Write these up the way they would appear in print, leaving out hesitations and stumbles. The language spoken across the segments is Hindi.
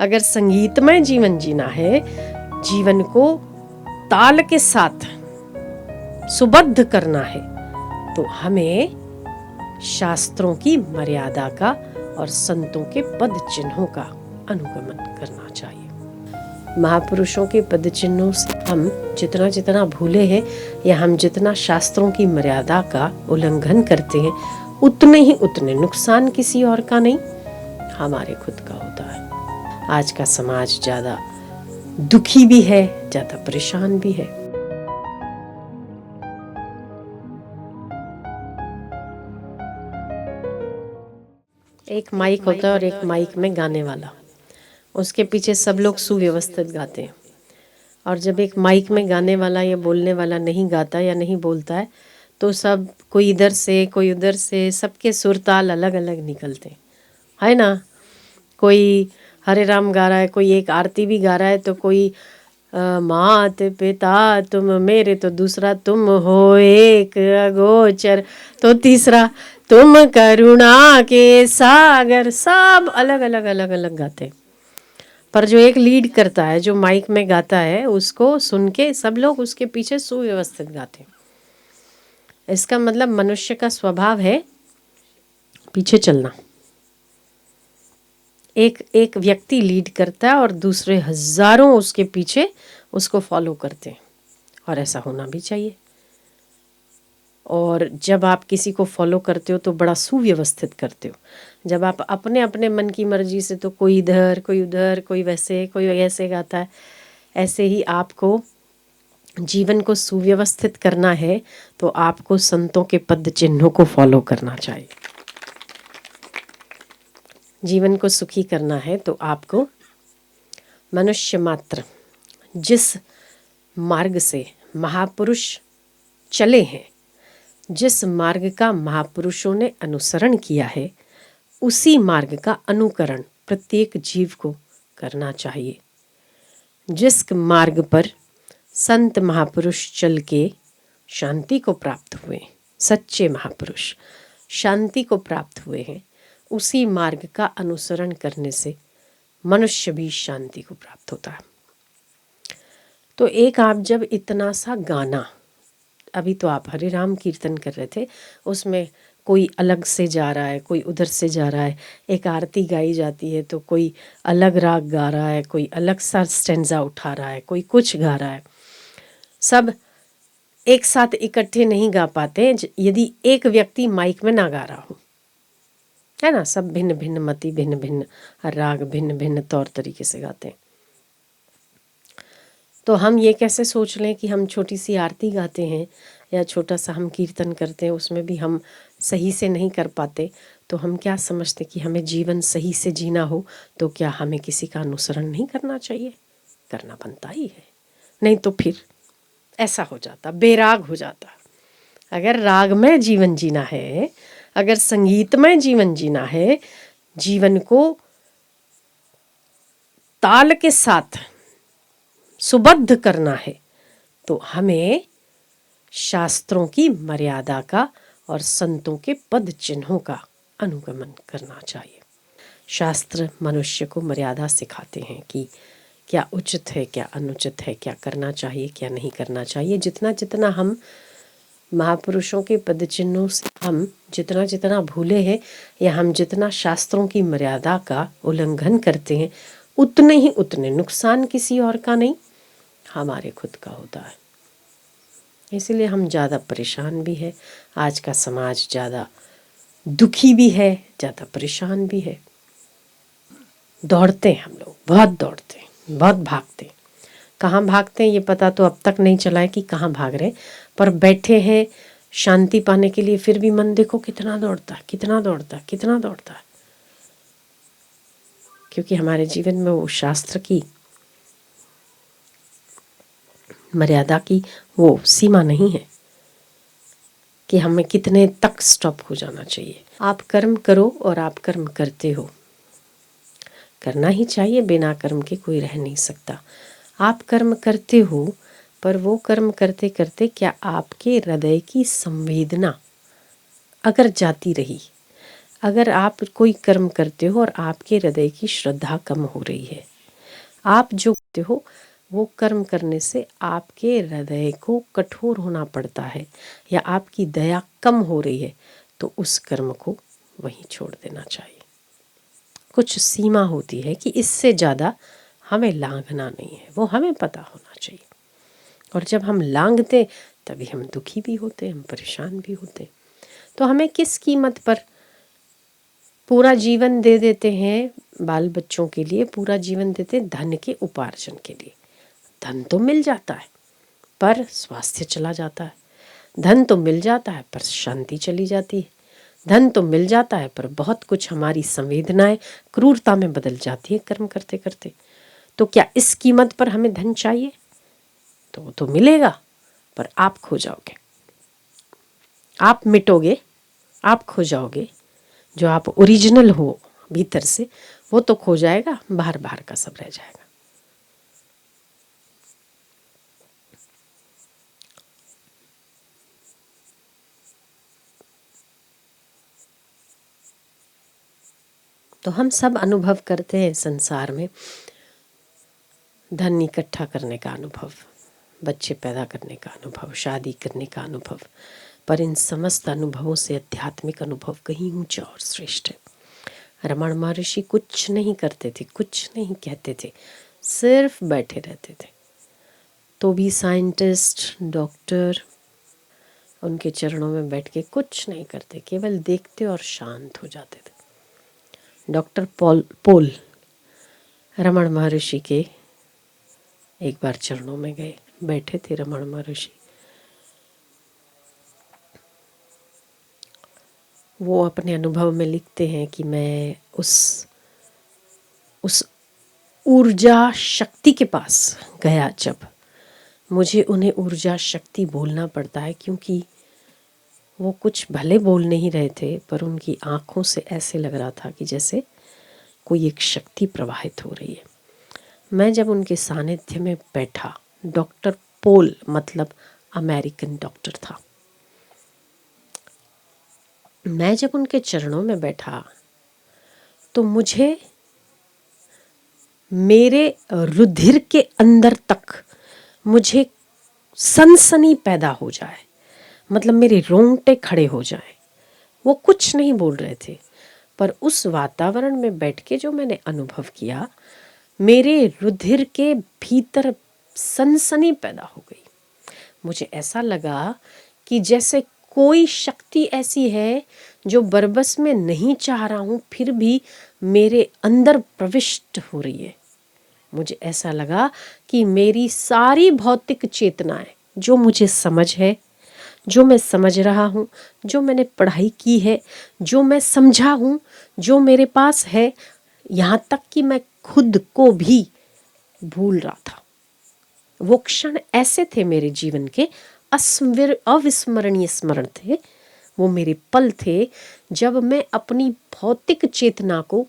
अगर संगीतमय जीवन जीना है, जीवन को ताल के साथ सुबद्ध करना है, तो हमें शास्त्रों की मर्यादा का और संतों के पद चिन्हों का अनुगमन करना चाहिए। महापुरुषों के पद चिन्हों से हम जितना जितना भूले हैं या हम जितना शास्त्रों की मर्यादा का उल्लंघन करते हैं, उतने नुकसान किसी और का नहीं, हमारे खुद का होता है। आज का समाज ज्यादा दुखी भी है, ज्यादा परेशान भी है। एक माइक होता है और एक माइक में गाने वाला, उसके पीछे सब लोग सुव्यवस्थित गाते हैं। और जब एक माइक में गाने वाला या बोलने वाला नहीं गाता या नहीं बोलता है, तो सब कोई इधर से कोई उधर से, सबके सुर ताल अलग अलग निकलते है ना। कोई हरे राम गा रहा है, कोई एक आरती भी गा रहा है, तो कोई मात पिता तुम मेरे, तो दूसरा तुम हो एक अगोचर, तो तीसरा तुम करुणा के सागर। सब अलग अलग अलग अलग गाते, पर जो एक लीड करता है, जो माइक में गाता है, उसको सुन के सब लोग उसके पीछे सुव्यवस्थित गाते। इसका मतलब मनुष्य का स्वभाव है पीछे चलना। एक व्यक्ति लीड करता है और दूसरे हजारों उसके पीछे उसको फॉलो करते हैं, और ऐसा होना भी चाहिए। और जब आप किसी को फॉलो करते हो तो बड़ा सुव्यवस्थित करते हो। जब आप अपने अपने मन की मर्जी से, तो कोई इधर कोई उधर, कोई वैसे कोई ऐसे गाता है, ऐसे ही आपको जीवन को सुव्यवस्थित करना है, तो आपको संतों के पद चिन्हों को फॉलो करना चाहिए। जीवन को सुखी करना है तो आपको मनुष्य मात्र जिस मार्ग से महापुरुष चले हैं, जिस मार्ग का महापुरुषों ने अनुसरण किया है, उसी मार्ग का अनुकरण प्रत्येक जीव को करना चाहिए। जिस मार्ग पर संत महापुरुष चल के शांति को प्राप्त हुए, सच्चे महापुरुष शांति को प्राप्त हुए हैं, उसी मार्ग का अनुसरण करने से मनुष्य भी शांति को प्राप्त होता है। तो एक आप जब इतना सा गाना, अभी तो आप हरे राम कीर्तन कर रहे थे, उसमें कोई अलग से जा रहा है, कोई उधर से जा रहा है, एक आरती गाई जाती है तो कोई अलग राग गा रहा है, कोई अलग सा स्टेंजा उठा रहा है, कोई कुछ गा रहा है। सब एक साथ इकट्ठे नहीं गा पाते यदि एक व्यक्ति माइक में ना गा रहा हो, है ना। सब भिन्न भिन्न मति, भिन्न भिन्न राग, भिन्न भिन्न तौर तरीके से गाते हैं। तो हम ये कैसे सोच लें कि हम छोटी सी आरती गाते हैं या छोटा सा हम कीर्तन करते हैं, उसमें भी हम सही से नहीं कर पाते, तो हम क्या समझते कि हमें जीवन सही से जीना हो तो क्या हमें किसी का अनुसरण नहीं करना चाहिए? करना बनता ही है, नहीं तो फिर ऐसा हो जाता, बेराग हो जाता। अगर रागमय जीवन जीना है, अगर संगीतमय जीवन जीना है, जीवन को ताल के साथ सुबद्ध करना है, तो हमें शास्त्रों की मर्यादा का और संतों के पद चिन्हों का अनुगमन करना चाहिए। शास्त्र मनुष्य को मर्यादा सिखाते हैं कि क्या उचित है, क्या अनुचित है, क्या करना चाहिए, क्या नहीं करना चाहिए। जितना जितना हम महापुरुषों के पद चिन्हों से हम जितना जितना भूले हैं या हम जितना शास्त्रों की मर्यादा का उल्लंघन करते हैं, उतने नुकसान किसी और का नहीं, हमारे खुद का होता है। इसलिए हम ज़्यादा परेशान भी है। आज का समाज ज़्यादा दुखी भी है, ज़्यादा परेशान भी है। दौड़ते हैं हम लोग, बहुत दौड़ते हैं, बहुत भागते हैं। कहाँ भागते हैं ये पता तो अब तक नहीं चला है कि कहाँ भाग रहे हैं, पर बैठे हैं शांति पाने के लिए, फिर भी मन देखो कितना दौड़ता है, कितना दौड़ता है, कितना दौड़ता है। क्योंकि हमारे जीवन में वो शास्त्र की मर्यादा की वो सीमा नहीं है कि हमें कितने तक स्टॉप हो जाना चाहिए। आप कर्म करो और आप कर्म करते हो, करना ही चाहिए, बिना कर्म के कोई रह नहीं सकता। आप कर्म करते हो, पर वो कर्म करते करते क्या आपके हृदय की संवेदना अगर जाती रही, अगर आप कोई कर्म करते हो और आपके हृदय की श्रद्धा कम हो रही है, आप जो करते हो वो कर्म करने से आपके हृदय को कठोर होना पड़ता है या आपकी दया कम हो रही है, तो उस कर्म को वहीं छोड़ देना चाहिए। कुछ सीमा होती है कि इससे ज़्यादा हमें लांघना नहीं है, वो हमें पता होना चाहिए। और जब हम लांघते तभी हम दुखी भी होते, हम परेशान भी होते। तो हमें किस कीमत पर पूरा जीवन दे देते हैं, बाल बच्चों के लिए पूरा जीवन देते हैं धन के उपार्जन के लिए। धन तो मिल जाता है पर स्वास्थ्य चला जाता है, धन तो मिल जाता है पर शांति चली जाती है, धन तो मिल जाता है पर बहुत कुछ हमारी संवेदनाएं क्रूरता में बदल जाती है कर्म करते करते। तो क्या इस कीमत पर हमें धन चाहिए? तो वो तो मिलेगा पर आप खो जाओगे, आप मिटोगे, आप खो जाओगे। जो आप ओरिजिनल हो भीतर से वो तो खो जाएगा, बाहर बाहर का सब रह जाएगा। तो हम सब अनुभव करते हैं संसार में, धन इकट्ठा करने का अनुभव, बच्चे पैदा करने का अनुभव, शादी करने का अनुभव, पर इन समस्त अनुभवों से आध्यात्मिक अनुभव कहीं ऊंचा और श्रेष्ठ है। रमण महर्षि कुछ नहीं करते थे, कुछ नहीं कहते थे, सिर्फ बैठे रहते थे। तो भी साइंटिस्ट, डॉक्टर उनके चरणों में बैठ के कुछ नहीं करते, केवल देखते और शांत हो जाते थे। डॉक्टर पोल रमण महर्षि के एक बार चरणों में गए, बैठे थे रमण महर्षि। वो अपने अनुभव में लिखते हैं कि मैं उस ऊर्जा शक्ति के पास गया, जब मुझे उन्हें ऊर्जा शक्ति बोलना पड़ता है, क्योंकि वो कुछ भले बोल नहीं रहे थे पर उनकी आंखों से ऐसे लग रहा था कि जैसे कोई एक शक्ति प्रवाहित हो रही है। मैं जब उनके सानिध्य में बैठा, डॉक्टर पोल मतलब अमेरिकन डॉक्टर था, मैं जब उनके चरणों में बैठा तो मुझे मेरे रुधिर के अंदर तक मुझे सनसनी पैदा हो जाए, मतलब मेरे रोंगटे खड़े हो जाएं। वो कुछ नहीं बोल रहे थे पर उस वातावरण में बैठ के जो मैंने अनुभव किया, मेरे रुधिर के भीतर सनसनी पैदा हो गई। मुझे ऐसा लगा कि जैसे कोई शक्ति ऐसी है जो बरबस में नहीं चाह रहा हूँ फिर भी मेरे अंदर प्रविष्ट हो रही है। मुझे ऐसा लगा कि मेरी सारी भौतिक चेतनाएं, जो मुझे समझ है, जो मैं समझ रहा हूँ, जो मैंने पढ़ाई की है, जो मैं समझा हूँ, जो मेरे पास है, यहाँ तक कि मैं खुद को भी भूल रहा था। वो क्षण ऐसे थे मेरे जीवन के अविस्मरणीय स्मरण थे। वो मेरे पल थे जब मैं अपनी भौतिक चेतना को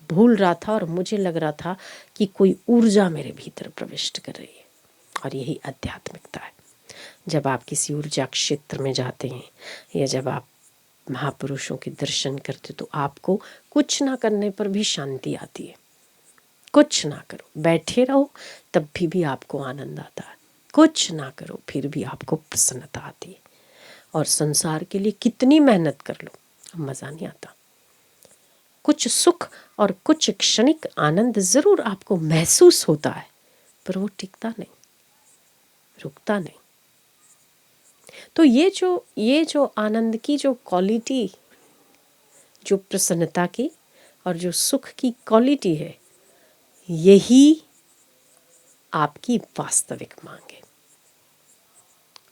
भूल रहा था और मुझे लग रहा था कि कोई ऊर्जा मेरे भीतर प्रविष्ट कर रही है। और यही आध्यात्मिकता है। जब आप किसी ऊर्जा क्षेत्र में जाते हैं या जब आप महापुरुषों के दर्शन करते तो आपको कुछ ना करने पर भी शांति आती है। कुछ ना करो, बैठे रहो तब भी आपको आनंद आता है। कुछ ना करो फिर भी आपको प्रसन्नता आती है। और संसार के लिए कितनी मेहनत कर लो, मज़ा नहीं आता। कुछ सुख और कुछ क्षणिक आनंद ज़रूर आपको महसूस होता है पर वो टिकता नहीं, रुकता नहीं। तो ये जो आनंद की जो क्वालिटी, जो प्रसन्नता की और जो सुख की क्वालिटी है, यही आपकी वास्तविक मांग है।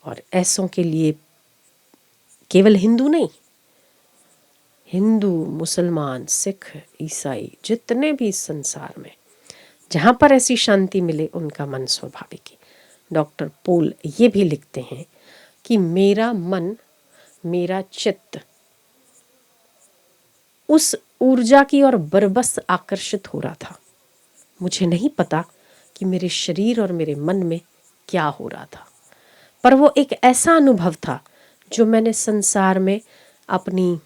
और ऐसों के लिए केवल हिंदू नहीं, हिंदू, मुसलमान, सिख, ईसाई, जितने भी संसार में जहाँ पर ऐसी शांति मिले उनका मन स्वाभाविक है। डॉक्टर पोल ये भी लिखते हैं कि मेरा मन, मेरा चित्त उस ऊर्जा की ओर बरबस आकर्षित हो रहा था। मुझे नहीं पता कि मेरे शरीर और मेरे मन में क्या हो रहा था, पर वो एक ऐसा अनुभव था जो मैंने संसार में अपनी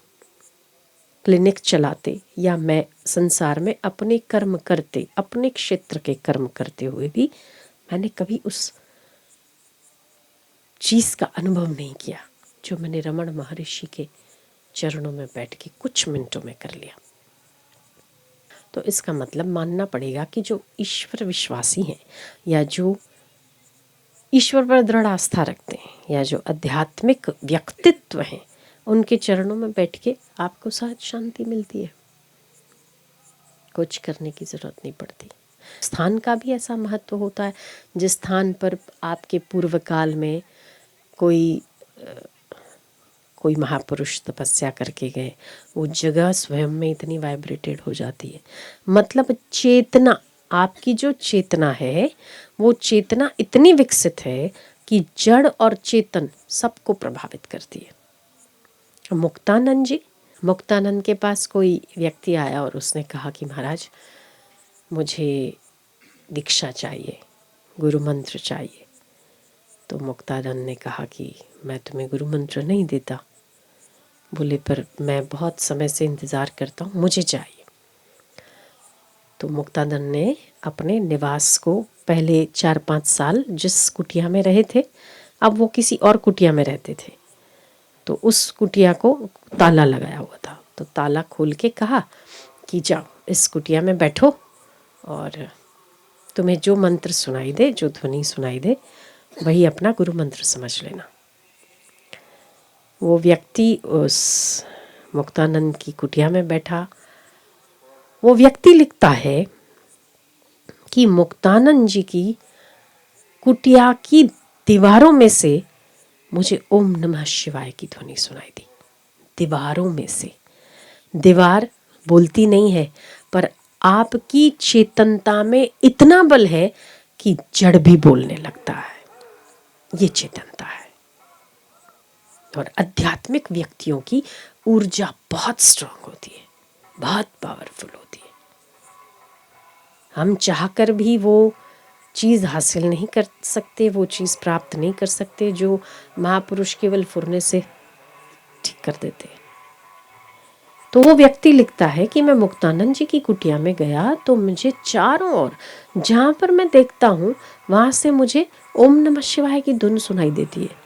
क्लिनिक चलाते या मैं संसार में अपने कर्म करते, अपने क्षेत्र के कर्म करते हुए भी मैंने कभी उस चीज़ का अनुभव नहीं किया जो मैंने रमण महर्षि के चरणों में बैठ के कुछ मिनटों में कर लिया। तो इसका मतलब मानना पड़ेगा कि जो ईश्वर विश्वासी हैं या जो ईश्वर पर दृढ़ आस्था रखते हैं या जो आध्यात्मिक व्यक्तित्व हैं, उनके चरणों में बैठ के आपको सहज शांति मिलती है, कुछ करने की ज़रूरत नहीं पड़ती। स्थान का भी ऐसा महत्व होता है। जिस स्थान पर आपके पूर्व काल में कोई महापुरुष तपस्या करके गए, वो जगह स्वयं में इतनी वाइब्रेटेड हो जाती है। मतलब चेतना, आपकी जो चेतना है वो चेतना इतनी विकसित है कि जड़ और चेतन सबको प्रभावित करती है। मुक्तानंद के पास कोई व्यक्ति आया और उसने कहा कि महाराज मुझे दीक्षा चाहिए, गुरु मंत्र चाहिए। तो मुक्तानंद ने कहा कि मैं तुम्हें गुरु मंत्र नहीं देता। बोले पर मैं बहुत समय से इंतज़ार करता हूँ, मुझे चाहिए। तो मुक्तानंद ने अपने निवास को पहले 4-5 साल जिस कुटिया में रहे थे, अब वो किसी और कुटिया में रहते थे, तो उस कुटिया को ताला लगाया हुआ था। तो ताला खोल के कहा कि जाओ इस कुटिया में बैठो और तुम्हें जो मंत्र सुनाई दे, जो ध्वनि सुनाई दे, वही अपना गुरु मंत्र समझ लेना। वो व्यक्ति उस मुक्तानंद की कुटिया में बैठा। वो व्यक्ति लिखता है कि मुक्तानंद जी की कुटिया की दीवारों में से मुझे ओम नमः शिवाय की ध्वनि सुनाई दी। दीवारों में से, दीवार बोलती नहीं है, पर आपकी चेतनता में इतना बल है कि जड़ भी बोलने लगता है। ये चेतनता है। और आध्यात्मिक व्यक्तियों की ऊर्जा बहुत स्ट्रांग होती है, बहुत पावरफुल होती है। हम चाहकर भी वो चीज़ हासिल नहीं कर सकते, वो चीज़ प्राप्त नहीं कर सकते जो महापुरुष केवल फुरने से ठीक कर देते हैं। तो वो व्यक्ति लिखता है कि मैं मुक्तानंद जी की कुटिया में गया तो मुझे चारों ओर जहाँ पर मैं देखता हूँ वहाँ से मुझे ओम नमः शिवाय की धुन सुनाई देती है।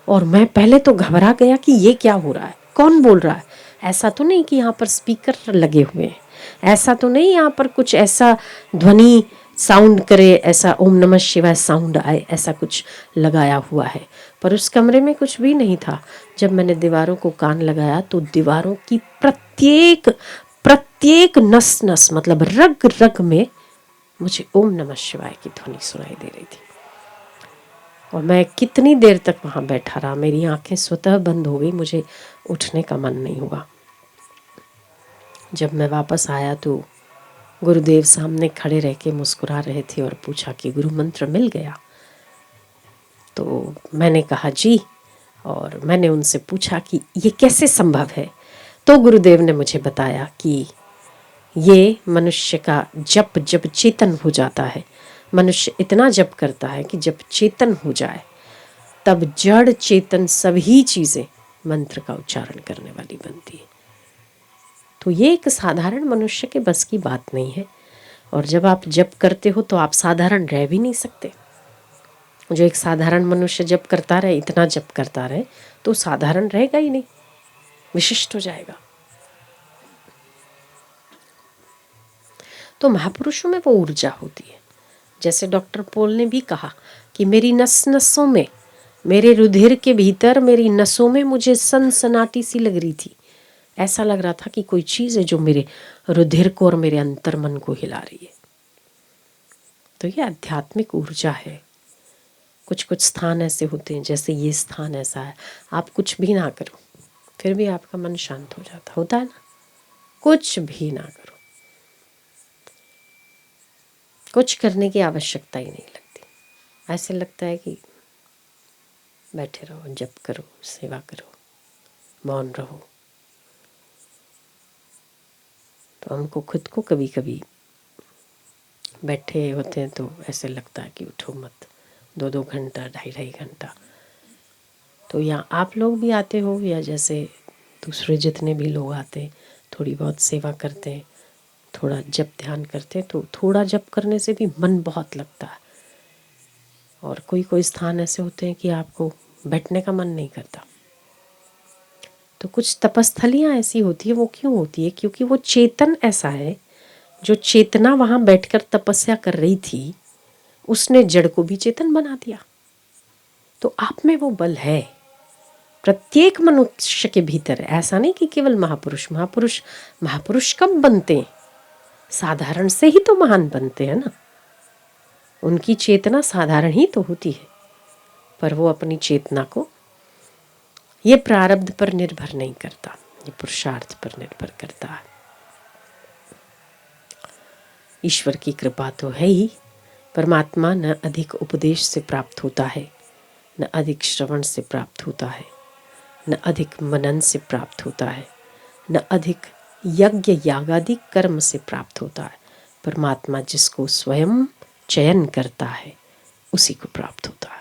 और मैं पहले तो घबरा गया कि ये क्या हो रहा है, कौन बोल रहा है। ऐसा तो नहीं कि यहाँ पर स्पीकर लगे हुए हैं, ऐसा तो नहीं यहाँ पर कुछ ऐसा ध्वनि साउंड करे, ऐसा ओम नमः शिवाय साउंड आए, ऐसा कुछ लगाया हुआ है। पर उस कमरे में कुछ भी नहीं था। जब मैंने दीवारों को कान लगाया तो दीवारों की प्रत्येक नस नस, मतलब रग रग में मुझे ओम नमः शिवाय की ध्वनि सुनाई दे रही थी। और मैं कितनी देर तक वहाँ बैठा रहा, मेरी आंखें स्वतः बंद हो गई, मुझे उठने का मन नहीं हुआ। जब मैं वापस आया तो गुरुदेव सामने खड़े रह के मुस्कुरा रहे थे और पूछा कि गुरु मंत्र मिल गया। तो मैंने कहा जी, और मैंने उनसे पूछा कि ये कैसे संभव है। तो गुरुदेव ने मुझे बताया कि ये मनुष्य का जप जब चेतन हो जाता है, मनुष्य इतना जप करता है कि जब चेतन हो जाए तब जड़ चेतन सभी चीज़ें मंत्र का उच्चारण करने वाली बनती है। तो ये एक साधारण मनुष्य के बस की बात नहीं है। और जब आप जप करते हो तो आप साधारण रह भी नहीं सकते। जो एक साधारण मनुष्य जप करता रहे, इतना जप करता रहे, तो साधारण रहेगा ही नहीं, विशिष्ट हो जाएगा। तो महापुरुषों में वो ऊर्जा होती है। जैसे डॉक्टर पॉल ने भी कहा कि मेरी नस नसों में, मेरे रुधिर के भीतर, मेरी नसों में मुझे सनसनाटी सी लग रही थी। ऐसा लग रहा था कि कोई चीज़ है जो मेरे रुधिर को और मेरे अंतर्मन को हिला रही है। तो ये आध्यात्मिक ऊर्जा है। कुछ कुछ स्थान ऐसे होते हैं, जैसे ये स्थान ऐसा है, आप कुछ भी ना करो फिर भी आपका मन शांत हो जाता होता है ना। कुछ भी ना करो, कुछ करने की आवश्यकता ही नहीं लगती। ऐसे लगता है कि बैठे रहो, जप करो, सेवा करो, मौन रहो। तो हमको खुद को कभी कभी बैठे होते हैं तो ऐसे लगता है कि उठो मत, 2-2 घंटा, 2.5 घंटा। तो यहाँ आप लोग भी आते हो या जैसे दूसरे जितने भी लोग आते हैं, थोड़ी बहुत सेवा करते हैं, थोड़ा जप ध्यान करते हैं, तो थोड़ा जप करने से भी मन बहुत लगता है। और कोई कोई स्थान ऐसे होते हैं कि आपको बैठने का मन नहीं करता। तो कुछ तपस्थलियाँ ऐसी होती है, वो क्यों होती है? क्योंकि वो चेतन ऐसा है, जो चेतना वहाँ बैठकर तपस्या कर रही थी, उसने जड़ को भी चेतन बना दिया। तो आप में वो बल है, प्रत्येक मनुष्य के भीतर। ऐसा नहीं कि केवल महापुरुष महापुरुष महापुरुष कब बनते हैं? साधारण से ही तो महान बनते हैं ना। उनकी चेतना साधारण ही तो होती है, पर वो अपनी चेतना को, ये प्रारब्ध पर निर्भर नहीं करता, ये पुरुषार्थ पर निर्भर करता है। ईश्वर की कृपा तो है ही। परमात्मा न अधिक उपदेश से प्राप्त होता है, न अधिक श्रवण से प्राप्त होता है, न अधिक मनन से प्राप्त होता है, न अधिक यज्ञ यागादि कर्म से प्राप्त होता है। परमात्मा जिसको स्वयं चयन करता है, उसी को प्राप्त होता है।